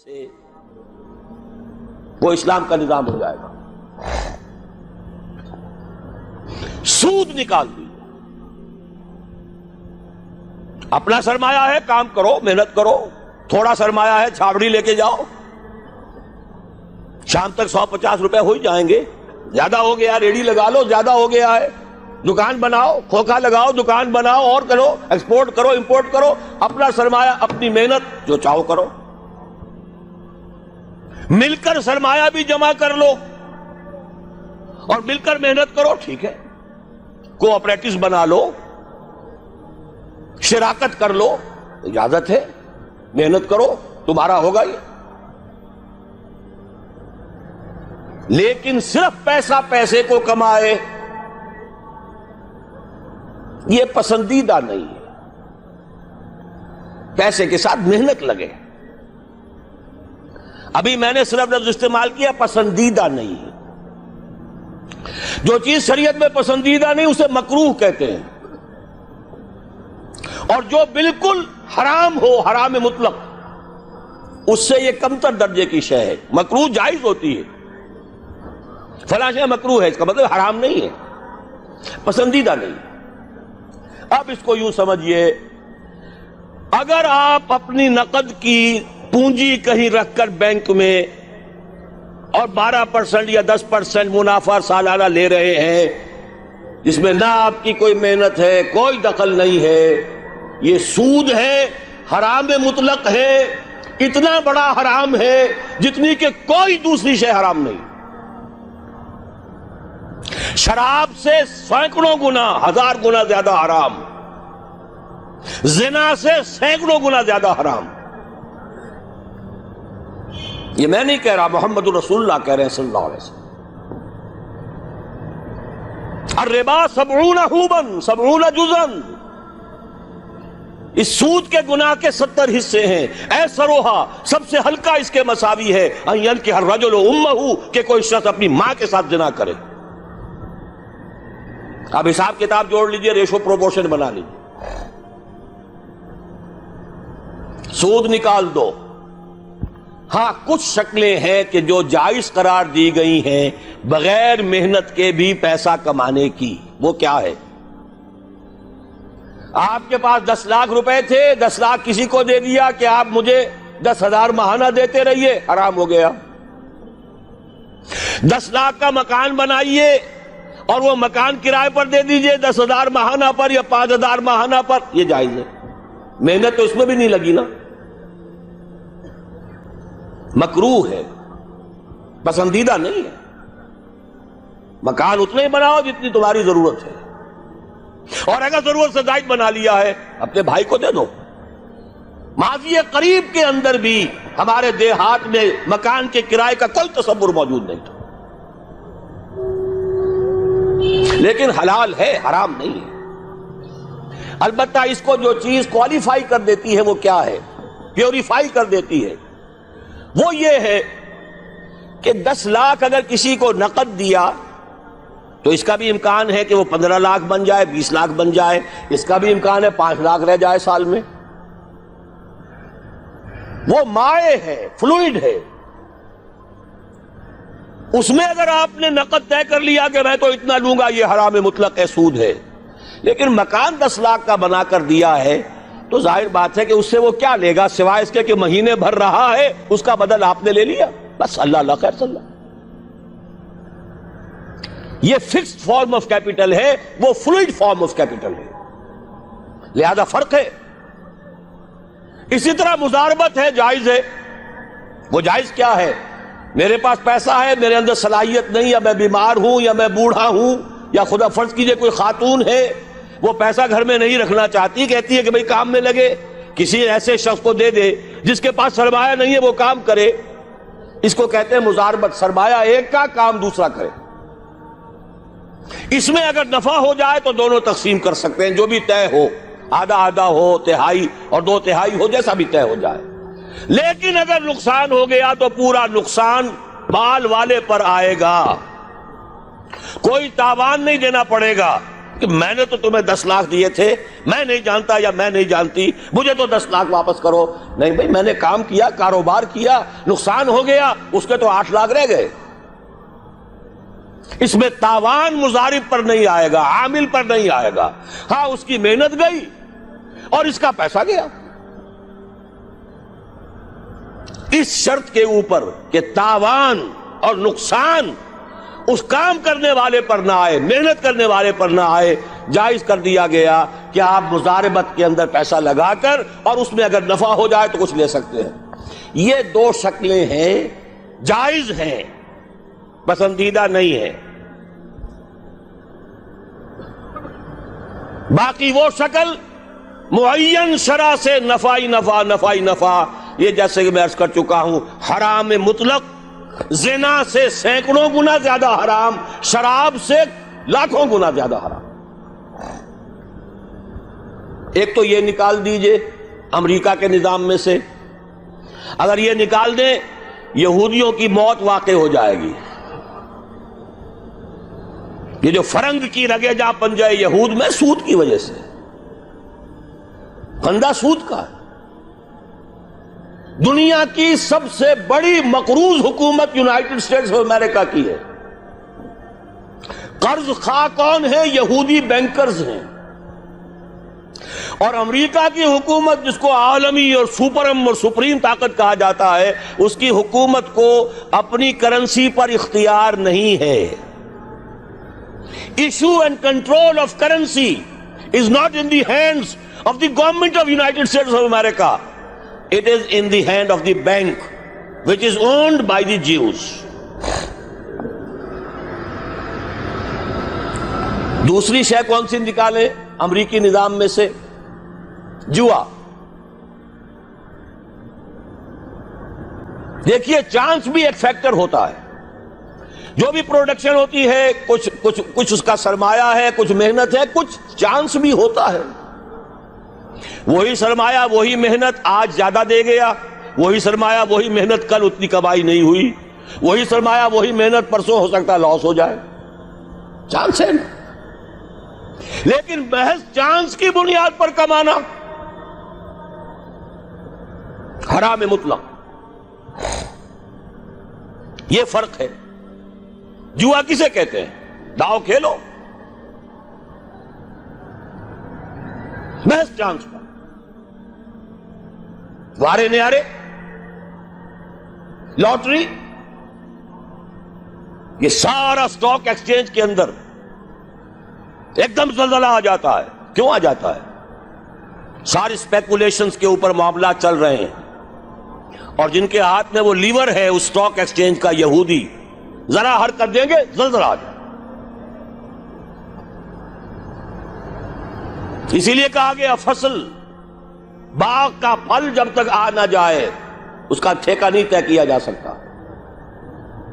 سے وہ اسلام کا نظام ہو جائے گا. سود نکال دی. اپنا سرمایہ ہے، کام کرو، محنت کرو. تھوڑا سرمایہ ہے، چھاوڑی لے کے جاؤ، شام تک 150 روپے ہو ہی جائیں گے. زیادہ ہو گیا ریڈی لگا لو، زیادہ ہو گیا ہے دکان بناؤ، کھوکھا لگاؤ، دکان بناؤ اور کرو، ایکسپورٹ کرو، امپورٹ کرو. اپنا سرمایہ، اپنی محنت، جو چاہو کرو. مل کر سرمایہ بھی جمع کر لو اور مل کر محنت کرو، ٹھیک ہے. کوآپریٹس بنا لو، شراکت کر لو، اجازت ہے. محنت کرو، تمہارا ہوگا یہ. لیکن صرف پیسہ پیسے کو کمائے یہ پسندیدہ نہیں ہے. پیسے کے ساتھ محنت لگے. ابھی میں نے صرف لفظ استعمال کیا پسندیدہ نہیں ہے. جو چیز شریعت میں پسندیدہ نہیں اسے مکروہ کہتے ہیں، اور جو بالکل حرام ہو، حرام مطلق، اس سے یہ کمتر درجے کی شے ہے. مکروہ جائز ہوتی ہے، فلاں شے مکروہ ہے، اس کا مطلب حرام نہیں ہے، پسندیدہ نہیں. اب اس کو یوں سمجھیے، اگر آپ اپنی نقد کی پونجی کہیں رکھ کر بینک میں اور 12% یا 10% منافع سالانہ لے رہے ہیں، جس میں نہ آپ کی کوئی محنت ہے، کوئی دخل نہیں ہے، یہ سود ہے، حرام مطلق ہے. اتنا بڑا حرام ہے جتنی کہ کوئی دوسری شے حرام نہیں. شراب سے سینکڑوں گنا، 1000 گنا زیادہ حرام. زنا سے سینکڑوں گنا زیادہ حرام. یہ میں نہیں کہہ رہا، محمد رسول اللہ کہہ رہے ہیں صلی اللہ علیہ وسلم. الربا 70 حوبا 70 جزا. اس سود کے گناہ کے 70 حصے ہیں. ایسروہا، سب سے ہلکا اس کے مساوی ہے، ان ينكح الرجل امہ، کہ کوئی شخص اپنی ماں کے ساتھ زنا کرے. اب حساب کتاب جوڑ لیجئے، ریشو پروپورشن بنا لیجئے. سود نکال دو. ہاں کچھ شکلیں ہیں کہ جو جائز قرار دی گئی ہیں بغیر محنت کے بھی پیسہ کمانے کی. وہ کیا ہے؟ آپ کے پاس 10 لاکھ روپے تھے، 10 لاکھ کسی کو دے دیا کہ آپ مجھے 10,000 ماہانہ دیتے رہیے، حرام ہو گیا. 10 لاکھ کا مکان بنائیے اور وہ مکان کرائے پر دے دیجئے 10,000 ماہانہ پر یا 5,000 ماہانہ پر، یہ جائز ہے. محنت تو اس میں بھی نہیں لگی نا. مکروہ ہے، پسندیدہ نہیں ہے. مکان اتنے ہی بناؤ جتنی تمہاری ضرورت ہے، اور اگر ضرورت سے زائد بنا لیا ہے اپنے بھائی کو دے دو. ماضی قریب کے اندر بھی ہمارے دیہات میں مکان کے کرائے کا کوئی تصور موجود نہیں تھا، لیکن حلال ہے، حرام نہیں ہے. البتہ اس کو جو چیز کوالیفائی کر دیتی ہے وہ کیا ہے، پیوریفائی کر دیتی ہے، وہ یہ ہے کہ 10 لاکھ اگر کسی کو نقد دیا تو اس کا بھی امکان ہے کہ وہ 15 لاکھ بن جائے، 20 لاکھ بن جائے. اس کا بھی امکان ہے 5 لاکھ رہ جائے سال میں. وہ مائع ہے، فلوئڈ ہے. اس میں اگر آپ نے نقد طے کر لیا کہ میں تو اتنا لوں گا، یہ حرام مطلق ہے، سود ہے. لیکن مکان 10 لاکھ کا بنا کر دیا ہے تو ظاہر بات ہے کہ اس سے وہ کیا لے گا سوائے اس کے کہ مہینے بھر رہا ہے، اس کا بدل آپ نے لے لیا، بس. اللہ اللہ خیر صلی اللہ. یہ فکسڈ فارم آف کیپٹل ہے، وہ فلوئڈ فارم آف کیپٹل ہے، لہذا فرق ہے. اسی طرح مضاربت ہے، جائز ہے. وہ جائز کیا ہے؟ میرے پاس پیسہ ہے، میرے اندر صلاحیت نہیں، یا میں بیمار ہوں، یا میں بوڑھا ہوں، یا خدا فرض کیجئے کوئی خاتون ہے وہ پیسہ گھر میں نہیں رکھنا چاہتی، کہتی ہے کہ بھئی کام میں لگے، کسی ایسے شخص کو دے دے جس کے پاس سرمایہ نہیں ہے، وہ کام کرے. اس کو کہتے ہیں مضاربت. سرمایہ ایک کا، کام دوسرا کرے. اس میں اگر نفع ہو جائے تو دونوں تقسیم کر سکتے ہیں، جو بھی طے ہو، آدھا آدھا ہو، تہائی اور 2 تہائی ہو، جیسا بھی طے ہو جائے. لیکن اگر نقصان ہو گیا تو پورا نقصان مال والے پر آئے گا، کوئی تاوان نہیں دینا پڑے گا. کہ میں نے تو تمہیں 10 لاکھ دیے تھے، میں نہیں جانتا یا میں نہیں جانتی، مجھے تو 10 لاکھ واپس کرو. نہیں بھائی، میں نے کام کیا، کاروبار کیا، نقصان ہو گیا، اس کے تو 8 لاکھ رہ گئے. اس میں تاوان مضارب پر نہیں آئے گا، عامل پر نہیں آئے گا. ہاں اس کی محنت گئی اور اس کا پیسہ گیا. اس شرط کے اوپر کہ تاوان اور نقصان اس کام کرنے والے پر نہ آئے، محنت کرنے والے پر نہ آئے، جائز کر دیا گیا کہ آپ مضاربت کے اندر پیسہ لگا کر اور اس میں اگر نفع ہو جائے تو کچھ لے سکتے ہیں. یہ 2 شکلیں ہیں، جائز ہیں، پسندیدہ نہیں ہے. باقی وہ شکل معین شرع سے نفعی نفع نفعی نفع، یہ جیسے کہ میں عرض کر چکا ہوں، حرام مطلق زنا سے سینکڑوں گنا زیادہ حرام، شراب سے لاکھوں گنا زیادہ حرام. ایک تو یہ نکال دیجئے امریکہ کے نظام میں سے، اگر یہ نکال دیں یہودیوں کی موت واقع ہو جائے گی. یہ جو فرنگ کی رگے جا پنجے یہود میں سود کی وجہ سے، بندہ سود کا ہے. دنیا کی سب سے بڑی مقروض حکومت یونائٹڈ اسٹیٹس آف امریکہ کی ہے. قرض خواہ کون ہے؟ یہودی بینکرز ہیں. اور امریکہ کی حکومت، جس کو عالمی اور سپرم اور سپریم طاقت کہا جاتا ہے، اس کی حکومت کو اپنی کرنسی پر اختیار نہیں ہے. Issue and control of currency is not in the hands of the government of United States of America. It is in the hand of the bank, which is owned by the Jews. دوسری شے کون سی نکالے امریکی نظام میں سے؟ جوا. دیکھیے چانس بھی ایک فیکٹر ہوتا ہے. جو بھی پروڈکشن ہوتی ہے کچھ اس کا سرمایہ ہے، کچھ محنت ہے، کچھ چانس بھی ہوتا ہے. وہی سرمایہ وہی محنت آج زیادہ دے گیا، وہی سرمایہ وہی محنت کل اتنی کمائی نہیں ہوئی، وہی سرمایہ وہی محنت پرسوں ہو سکتا ہے لاس ہو جائے. چانس ہے نا. لیکن محض چانس کی بنیاد پر کمانا حرام مطلق. یہ فرق ہے. جوا کسے کہتے ہیں؟ داؤ کھیلو محض چانس پر، وارے نیارے، لاٹری. یہ سارا سٹاک ایکسچینج کے اندر ایک دم زلزلہ آ جاتا ہے. کیوں آ جاتا ہے؟ ساری اسپیکولیشنز کے اوپر معاملات چل رہے ہیں، اور جن کے ہاتھ میں وہ لیور ہے اس سٹاک ایکسچینج کا، یہودی، ذرا حرکت دیں گے زلزلہ آ جائے. اسی لیے کہا گیا فصل، باغ کا پھل جب تک آ نہ جائے اس کا ٹھیکہ نہیں طے کیا جا سکتا.